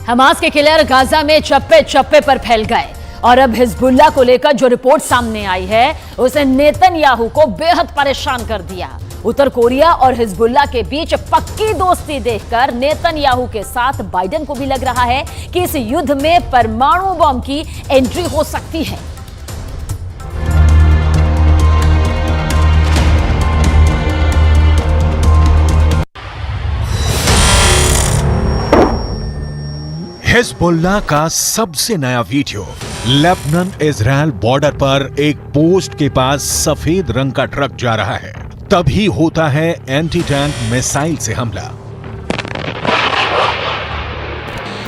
Hamas के killer Gaza में चप्पे चप्पे पर फैल गए और अब हिजबुल्लाह को लेकर जो रिपोर्ट सामने आई है उसे नेतन्याहू को बेहद परेशान कर दिया। उत्तर कोरिया और हिजबुल्लाह के बीच पक्की दोस्ती देखकर नेतन्याहू के साथ बाइडेन को भी लग रहा है कि इस युद्ध में परमाणु बम की एंट्री हो सकती है। हिजबुल्लाह का सबसे नया वीडियो। लेबनान इजराइल बॉर्डर पर एक पोस्ट के पास सफेद रंग का ट्रक जा रहा है, तभी होता है एंटी टैंक मिसाइल से हमला।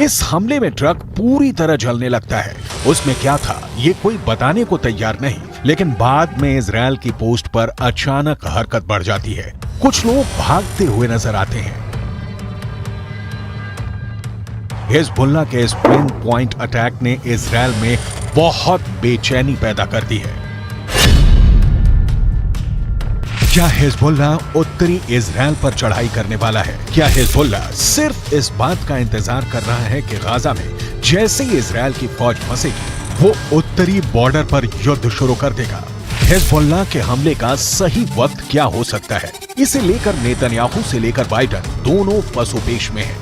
इस हमले में ट्रक पूरी तरह जलने लगता है। उसमें क्या था ये कोई बताने को तैयार नहीं, लेकिन बाद में इजराइल की पोस्ट पर अचानक हरकत बढ़ जाती है। कुछ लोग भागते हुए नजर आते हैं। हिजबुल्लाह के इस पिन पॉइंट अटैक ने इजराइल में बहुत बेचैनी पैदा कर दी है। क्या हिजबुल्लाह उत्तरी इजराइल पर चढ़ाई करने वाला है? क्या हिजबुल्लाह सिर्फ इस बात का इंतजार कर रहा है कि गाजा में जैसे ही इजराइल की फौज फंसेगी वो उत्तरी बॉर्डर पर युद्ध शुरू कर देगा? हिजबुल्लाह के हमले का सही वक्त क्या हो सकता है? इसे लेकर नेतन्याहू से लेकर बाइडेन दोनों पसोपेश में हैं।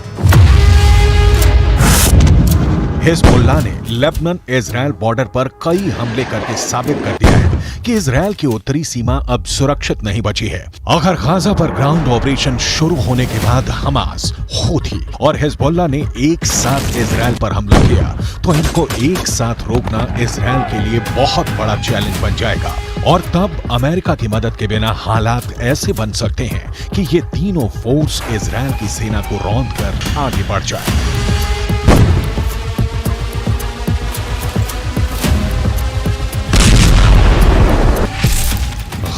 हिजबुल्लाह ने लेबनान इजराइल बॉर्डर पर कई हमले करके साबित कर दिया है कि इजराइल की उत्तरी सीमा अब सुरक्षित नहीं बची है। अगर गाजा पर ग्राउंड ऑपरेशन शुरू होने के बाद हमास, हूथी और हिजबुल्लाह ने एक साथ इजराइल पर हमला किया तो इनको एक साथ रोकना इजराइल के लिए बहुत बड़ा चैलेंज बन जाएगा। और तब अमेरिका की मदद के बिना हालात ऐसे बन सकते हैं कि ये तीनों फोर्स इजराइल की सेना को रौंद कर आगे बढ़ जाए।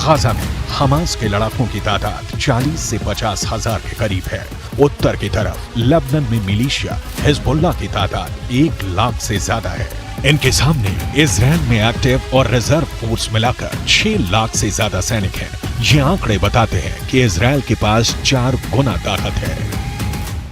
गाजा में हमास के लड़ाकों की तादाद 40 से 50 हजार के करीब है। उत्तर की तरफ लेबनान में मिलिशिया हिजबुल्लाह की तादाद 1 लाख से ज्यादा है। इनके सामने इजराइल में एक्टिव और रिजर्व फोर्स मिलाकर 6 लाख से ज्यादा सैनिक हैं। ये आंकड़े बताते हैं कि इजराइल के पास 4 गुना ताकत है।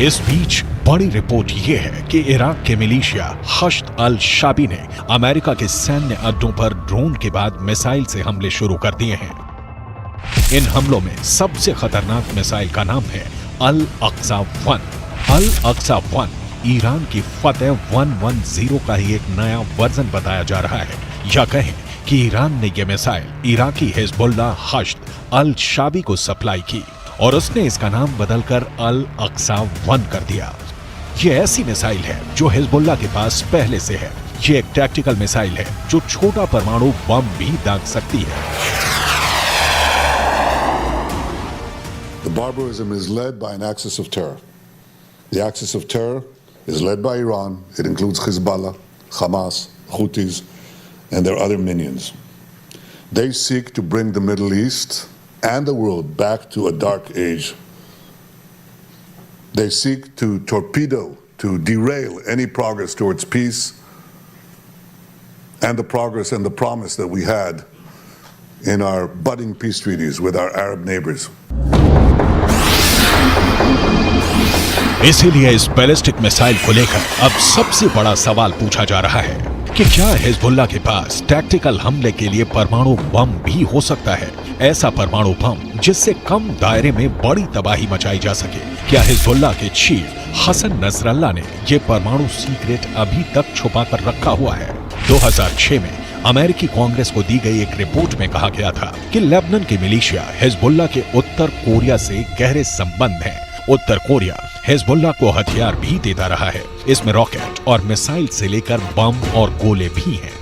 इस बीच बड़ी रिपोर्ट ये है कि इराक के मिलिशिया हश्द अल शाबी ने अमेरिका के सैन्य अड्डों पर ड्रोन के बाद मिसाइल से हमले शुरू कर दिए हैं। इन हमलों में सबसे खतरनाक मिसाइल का नाम है अल अक्सा 1। अल अक्सा 1 ईरान की फतेह 110 का ही एक नया वर्जन बताया जा रहा है। या कहें कि ईरान ने यह मिसाइल इराकी हिजबुल्लाह हश्द अल शाबी को सप्लाई की और उसने इसका नाम बदलकर अल अक्सा 1 कर दिया। ये ऐसी मिसाइल है जो हिजबुल्लाह के पास पहले से है। ये एक टैक्टिकल मिसाइल है जो छोटा परमाणु बम भी दाग सकती है। The barbarism is led by an axis of terror. The axis of terror is led by Iran. It includes Hezbollah, Hamas, Houthis, and their other minions. They seek to bring the Middle East and the world back to a dark age. They seek to torpedo, to derail any progress towards peace and the progress and the promise that we had in our budding peace treaties with our Arab neighbors. इसीलिए इस ballistic missile को लेकर अब सबसे बड़ा सवाल पूछा जा रहा है कि क्या हिजबुल्लाह के पास टैक्टिकल हमले के लिए परमाणु बम भी हो सकता है? ऐसा परमाणु बम जिससे कम दायरे में बड़ी तबाही मचाई जा सके। क्या हिजबुल्लाह के चीफ हसन नसरल्लाह ने ये परमाणु सीक्रेट अभी तक छुपा कर रखा हुआ है? 2006 में अमेरिकी कांग्रेस को दी गई एक रिपोर्ट में कहा गया था कि लेबनान की मिलिशिया हिजबुल्लाह के उत्तर कोरिया से गहरे संबंध हैं। उत्तर कोरिया हिजबुल्लाह को हथियार भी देता रहा है। इसमें रॉकेट और मिसाइल से लेकर बम और गोले भी हैं।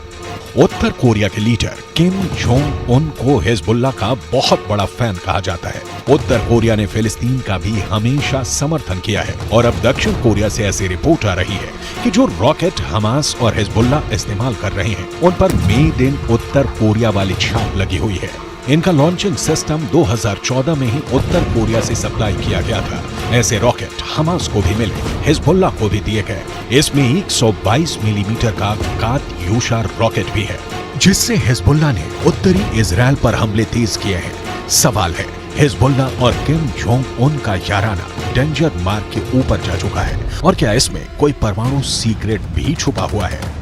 उत्तर कोरिया के लीडर किम जोंग उन को हिजबुल्लाह का बहुत बड़ा फैन कहा जाता है। उत्तर कोरिया ने फिलिस्तीन का भी हमेशा समर्थन किया है और अब दक्षिण कोरिया से ऐसी रिपोर्ट आ रही है कि जो रॉकेट हमास और हिजबुल्लाह इस्तेमाल कर रहे हैं उन पर मेड इन उत्तर कोरिया वाली छाप लगी हुई है। इनका लॉन्चिंग सिस्टम 2014 में ही उत्तर कोरिया से सप्लाई किया गया था। ऐसे रॉकेट हमास को भी मिले, हिजबुल्लाह को भी दिए गए। इसमें 122 मिलीमीटर का कात्यूशा रॉकेट भी है, जिससे हिजबुल्लाह ने उत्तरी इजराइल पर हमले तेज किए हैं। सवाल है, हिजबुल्लाह और किम जोंग उन का याराना डेंजर मार्क के ऊपर जा चुका है और क्या इसमें कोई परमाणु सीक्रेट भी छुपा हुआ है?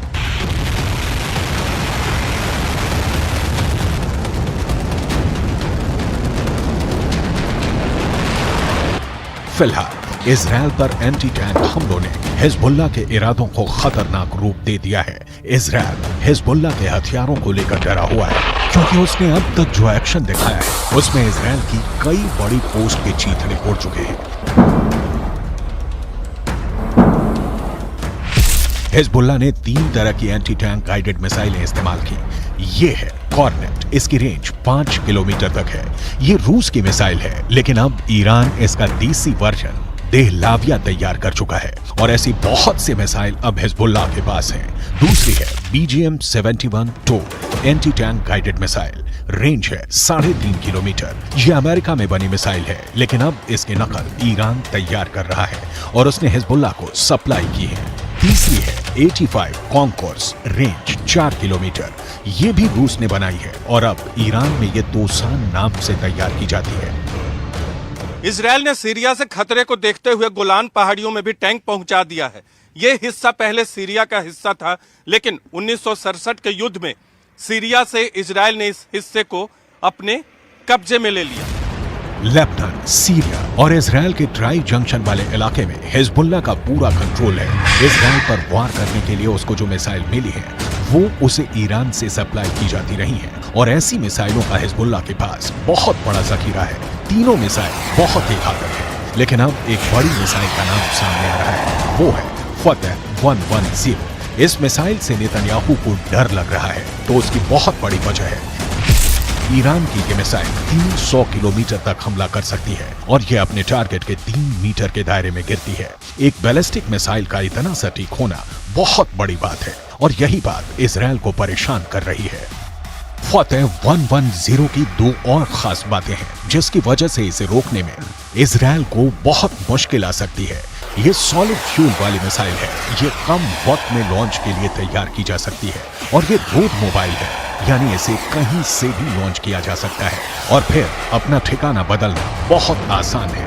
फिलहाल इजराइल पर एंटी टैंक हमलों ने हिजबुल्लाह के इरादों को खतरनाक रूप दे दिया है। इजराइल हिजबुल्लाह के हथियारों को लेकर डरा हुआ है क्योंकि उसने अब तक जो एक्शन दिखाया है उसमें इजराइल की कई बड़ी पोस्ट के चीथड़े उड़ चुके हैं। हिजबुल्लाह ने 3 तरह की एंटी टैंक गाइडेड मिसाइलें इस्तेमाल की। ये है कॉर्नेट, इसकी रेंज 5 किलोमीटर तक है। ये रूस की मिसाइल है, लेकिन अब ईरान इसका देसी वर्जन देहलाविया तैयार कर चुका है और ऐसी बहुत सी मिसाइल अब हिजबुल्लाह के पास हैं। दूसरी है BGM-71 anti tank guided missile, range है 3.5 किलोमीटर। ये अमेरिका में बनी मिसाइल है, लेकिन अब इसकी नकल ईरान तैयार कर रहा है और उसने हिजबुल्लाह को सप्लाई की है। तीसरी है 85 कॉन्कोर्स, रेंज 4 किलोमीटर। ये भी रूस ने बनाई है और अब ईरान में ये दोसान नाम से तैयार की जाती है। इजराइल ने सीरिया से खतरे को देखते हुए गोलान पहाड़ियों में भी टैंक पहुंचा दिया है। ये हिस्सा पहले सीरिया का हिस्सा था, लेकिन 1967 के युद्ध में सीरिया से इजराइल ने इस हिस्से को अपने कब्जे में ले लिया। लेबनान, सीरिया और इजराइल के ट्राई जंक्शन वाले इलाके में हिजबुल्लाह का पूरा कंट्रोल है। इजराइल पर वार करने के लिए उसको जो मिसाइल मिली है वो उसे ईरान से सप्लाई की जाती रही है और ऐसी मिसाइलों का हिजबुल्लाह के पास बहुत बड़ा जखीरा है। तीनों मिसाइल बहुत ही घातक है, लेकिन अब एक बड़ी मिसाइल का नाम सामने आ रहा है, वो है फतह 110। इस मिसाइल से नेतन्याहू को डर लग रहा है, तो उसकी बहुत बड़ी वजह है ईरान की ये मिसाइल 300 किलोमीटर तक हमला कर सकती है और ये अपने टारगेट के 3 मीटर के दायरे में गिरती है। एक बैलिस्टिक मिसाइल का इतना सटीक होना बहुत बड़ी बात है और यही बात इजराइल को परेशान कर रही है। फतह 110 की 2 और खास बातें हैं जिसकी वजह से इसे रोकने में इजराइल को बहुत मुश्किल आ सकती है। ये सॉलिड फ्यूल वाली मिसाइल है, ये कम वक्त में लॉन्च के लिए तैयार की जा सकती है और ये रोड मोबाइल है, यानी इसे कहीं से भी लॉन्च किया जा सकता है और फिर अपना ठिकाना बदलना बहुत आसान है।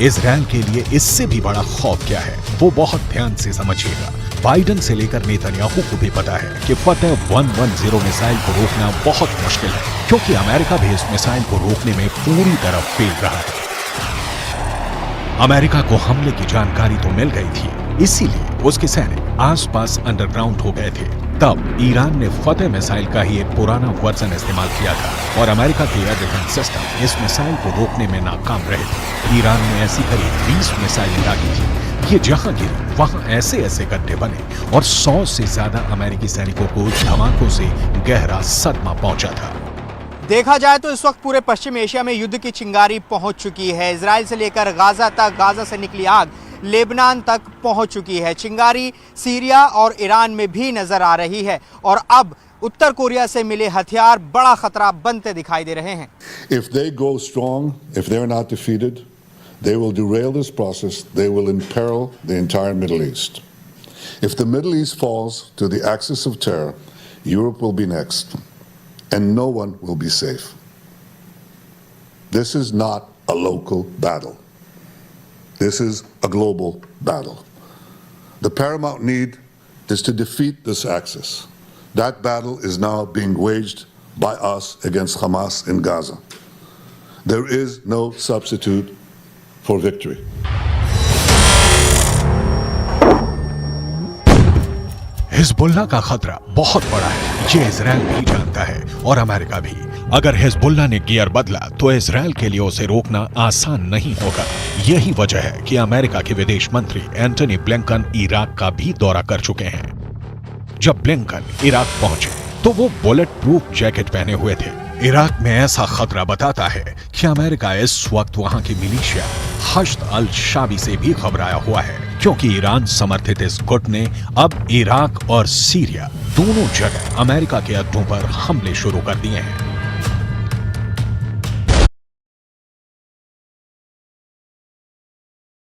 इजराइल के लिए इससे भी बड़ा खौफ क्या है वो बहुत ध्यान से समझिएगा। बाइडन से लेकर नेतन्याहू को भी पता है कि फतह 110 मिसाइल को रोकना बहुत मुश्किल है, क्योंकि अमेरिका भी इस मिसाइल को रोकने में पूरी तरह फेल रहा है। अमेरिका को हमले की जानकारी तो मिल गई थी, इसीलिए उसके सैनिक आसपास अंडरग्राउंड हो गए थे। तब ईरान ने फतह मिसाइल का ही एक पुराना वर्जन इस्तेमाल किया था और अमेरिका के एयर डिफेंस सिस्टम इस मिसाइल को रोकने में नाकाम रहे थे। ईरान ने ऐसी करीब 20 मिसाइलें दागी थी। ये जहां गिरी वहां ऐसे ऐसे गड्ढे बने और 100 से ज्यादा अमेरिकी सैनिकों को धमाकों से गहरा सदमा पहुंचा था। देखा जाए तो इस वक्त पूरे पश्चिम एशिया में युद्ध की चिंगारी पहुंच चुकी है। इजराइल से लेकर गाजा तक, गाजा से निकली आग लेबनान तक पहुंच चुकी है। चिंगारी सीरिया और ईरान में भी नजर आ रही है और अब उत्तर कोरिया से मिले हथियार बड़ा खतरा बनते दिखाई दे रहे हैं। If they go strong, if they're not defeated, they will derail this process. They will imperil the entire Middle East. If the Middle East falls to the axis of terror, Europe will be next, and no one will be safe. This is not a local battle. This is a global battle. The paramount need is to defeat this axis. That battle is now being waged by us against Hamas in Gaza. There is no substitute for victory. Hezbollah का खतरा बहुत बड़ा है, ये Israel भी जानता है और अमेरिका भी। अगर हिजबुल्लाह ने गियर बदला तो इजराइल के लिए उसे रोकना आसान नहीं होगा। यही वजह है कि अमेरिका के विदेश मंत्री एंटनी ब्लिंकन इराक का भी दौरा कर चुके हैं। जब ब्लिंकन इराक पहुंचे तो वो बुलेट प्रूफ जैकेट पहने हुए थे। इराक में ऐसा खतरा बताता है कि अमेरिका इस वक्त वहां की मिलिशिया हश्द अल शाबी से भी घबराया हुआ है, क्योंकि ईरान समर्थित इस गुट ने अब इराक और सीरिया दोनों जगह अमेरिका के अड्डों पर हमले शुरू कर दिए हैं।